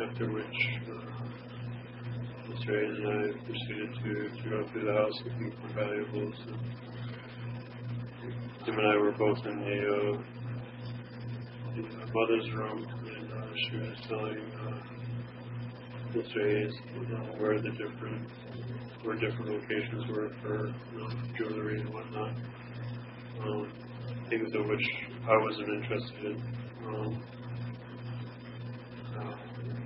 after which Mr. Hayes and I proceeded to go through the house looking for valuables. Him and I were both in the mother's room, and she was telling Mr. Hayes where different locations were for jewelry and whatnot, things of which I wasn't interested in.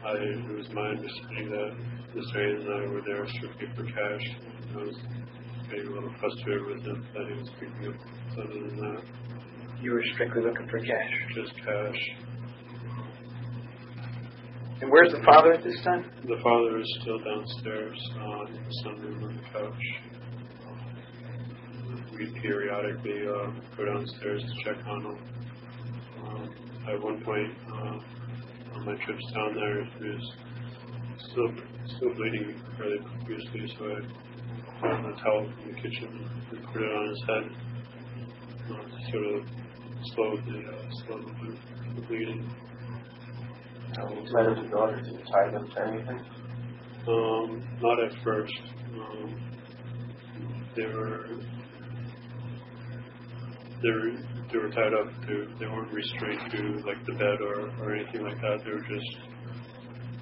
It was my understanding that Mr. Hayes and I were there strictly for cash. I was getting a little frustrated with him that he was picking up other than that. You were strictly looking for cash? Just cash. And where's the father at this time? The father is still downstairs in the sunroom on the couch. We periodically go downstairs to check on him. At one point, on my trips down there, he was still bleeding fairly profusely, so I found a towel from the kitchen and put it on his head to sort of slow the bleeding. Why did your daughter tie them to anything? Not at first. They were tied up to. They weren't restrained to like the bed or anything like that. They were just.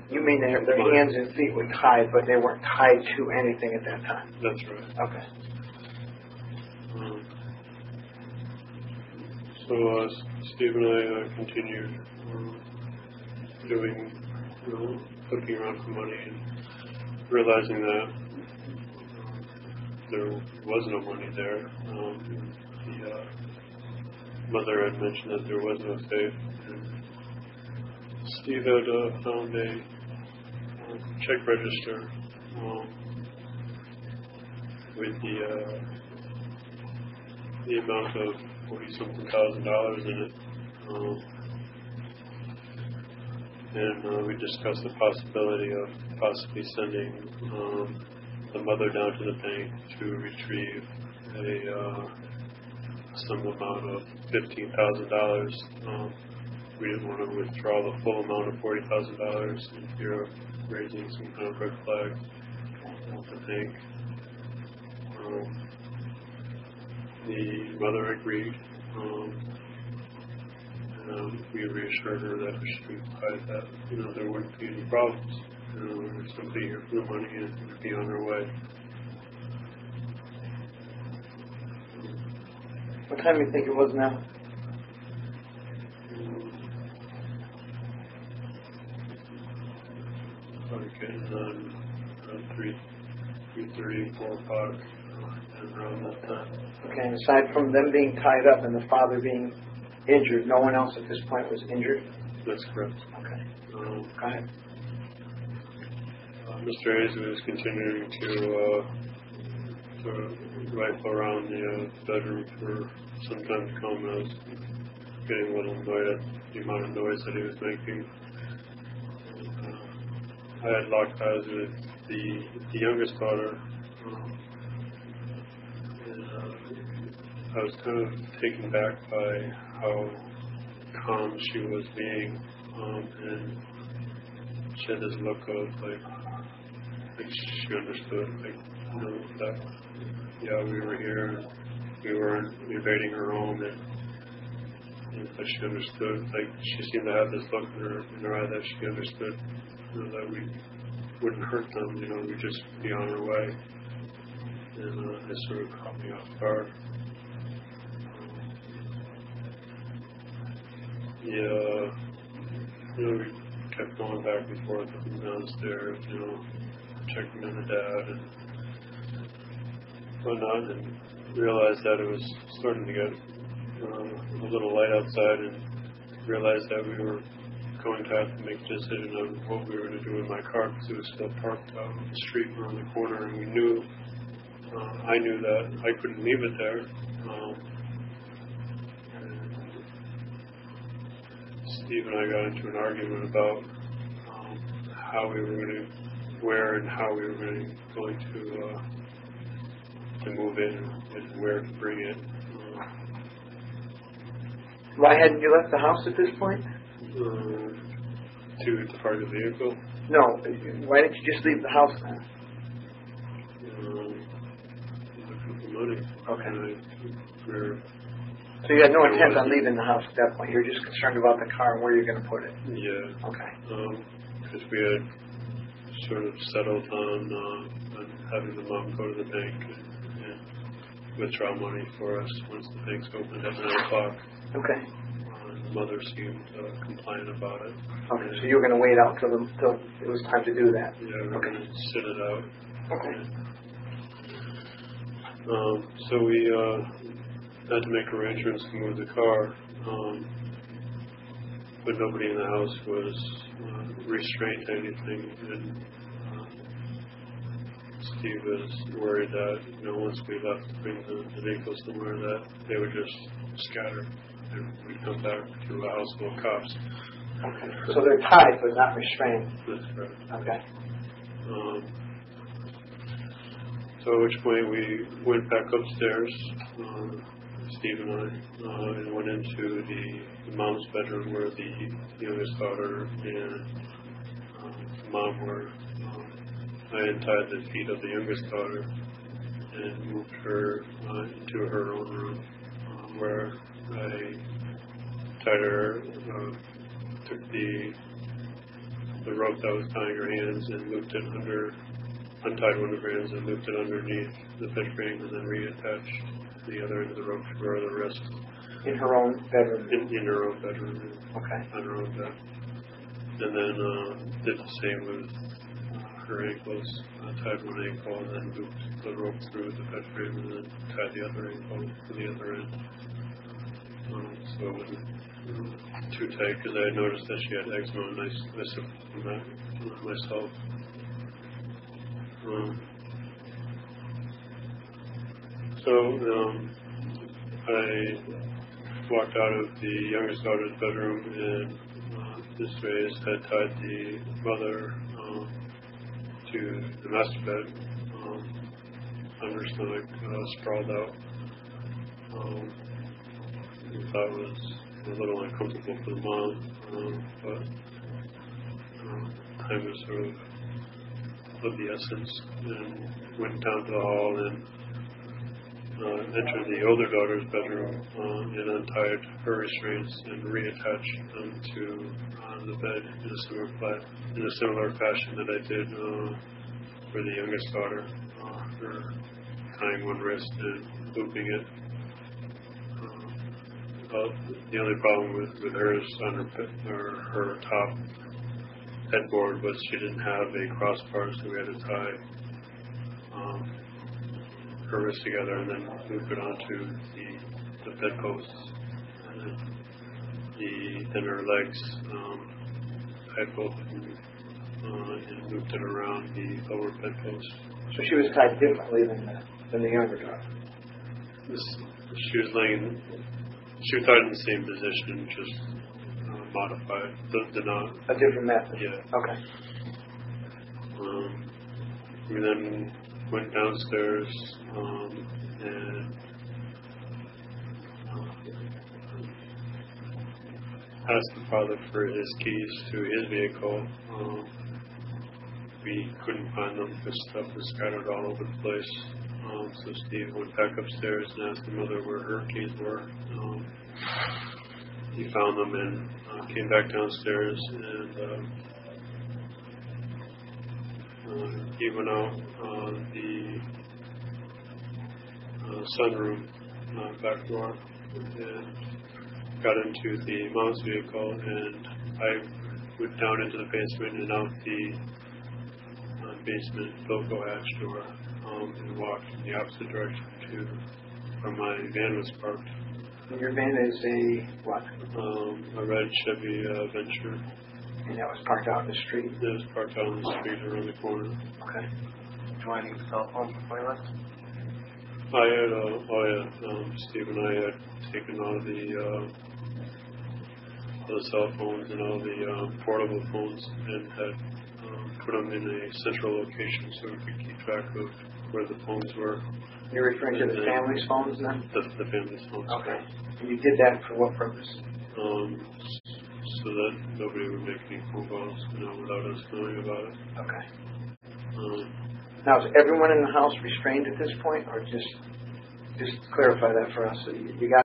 You mean their hands and feet were tied, but they weren't tied to anything at that time? That's right. Okay. So Steve and I continued doing, looking around for money and realizing that there was no money there. The mother had mentioned that there was no safe. And Steve had found a check register with the amount of $40-something thousand in it. And we discussed the possibility of possibly sending the mother down to the bank to retrieve some amount of $15,000. We didn't want to withdraw the full amount of $40,000 in fear of raising some kind of red flag at the bank. The mother agreed. We reassured her that she could provide that, there wouldn't be any problems. There's somebody here for the money and would be on her way. What time do you think it was now? Probably getting around 3:30, 4 o'clock, and around that time. Okay, and aside from them being tied up and the father being injured, no one else at this point was injured? That's correct. Okay. Go ahead. Mr. Hayes was continuing to rifle around the bedroom for some time to come. I was getting a little annoyed at the amount of noise that he was making. I had locked eyes with the youngest daughter. I was kind of taken back by how calm she was being, and she had this look of like she understood, that we were here, we weren't invading her home, and that she understood. Like she seemed to have this look in her eye that she understood, that we wouldn't hurt them. We'd just be on our way, and it sort of caught me off guard. We kept going back and forth up and downstairs, checking on the dad and whatnot, and realized that it was starting to get a little light outside, and realized that we were going to have to make a decision on what we were going to do with my car, because it was still parked out on the street around the corner, and we knew, I knew that I couldn't leave it there. Steve and I got into an argument about how we were going to, where and how we were going to move it and where to bring it. Why hadn't you left the house at this point? To park the vehicle? No. Why didn't you just leave the house then? Looking for money. Okay. We're So you had no intent on leaving the house at that point. You were just concerned about the car and where you're going to put it. Yeah. Okay. Because we had sort of settled on having the mom go to the bank and withdraw money for us once the bank's opened at 9 o'clock. Okay. The mother seemed compliant about it. Okay. So you were going to wait out till it was time to do that. Yeah, we were going to sit it out. Okay. So we had to make arrangements to move the car, but nobody in the house was restrained to anything, and Steve was worried that, once we left to bring the vehicle somewhere, that they would just scatter and we'd come back to a house full of cops. Okay. So they're tied but not restrained. That's right. Okay. So at which point we went back upstairs, Steve and I, and went into the mom's bedroom where the youngest daughter and mom were. I untied the feet of the youngest daughter and moved her into her own room, where I tied her, took the rope that was tying her hands and looped it untied one of her hands and looped it underneath the bed frame, and then reattached the other end of the rope to her other wrist. In her own bedroom? In her own bedroom. Okay. On her own bed. And then did the same with her ankles. Tied one ankle and then looped the rope through the bed frame and then tied the other ankle to the other end. So it wasn't too tight because I had noticed that she had eczema and I suffered from that myself. So I walked out of the youngest daughter's bedroom and this way had tied the mother to the master bed on her stomach, sprawled out. That was a little uncomfortable for the mom, but time was sort of the essence, and went down to the hall and entered the older daughter's bedroom and untied her restraints and reattached them to the bed in a similar fashion that I did for the youngest daughter, her tying one wrist and looping it. The only problem with hers on her top headboard was she didn't have a crossbar, so we had to tie her wrists together and then loop it onto the bedposts. And then her legs, tied both of them and looped it around the lower bedpost. So she was tied differently than the younger daughter? She was laying. She was tied in the same position, just modified the knot. A different method? Yeah. Okay. We then went downstairs and asked the father for his keys to his vehicle. We couldn't find them because stuff was scattered all over the place. So Steve went back upstairs and asked the mother where her keys were. He found them and came back downstairs and he went out the sunroom back door and got into the mom's vehicle, and I went down into the basement and out the basement Bilko hatch door and walked in the opposite direction to where my van was parked. And your van is a what? A red Chevy Venture. And that was parked out in the street? It was parked out on the street around the corner. Okay. Did you want to use the cell phone before you left? I had, Steve and I had taken all the cell phones and all the portable phones and had put them in a central location so we could keep track of where the phones were. You're referring to the family's phones then? The family's phones. Okay. And you did that for what purpose? So so that nobody would make any phone calls, without us knowing about it. Okay. Um, Now, is everyone in the house restrained at this point, or just clarify that for us? So you got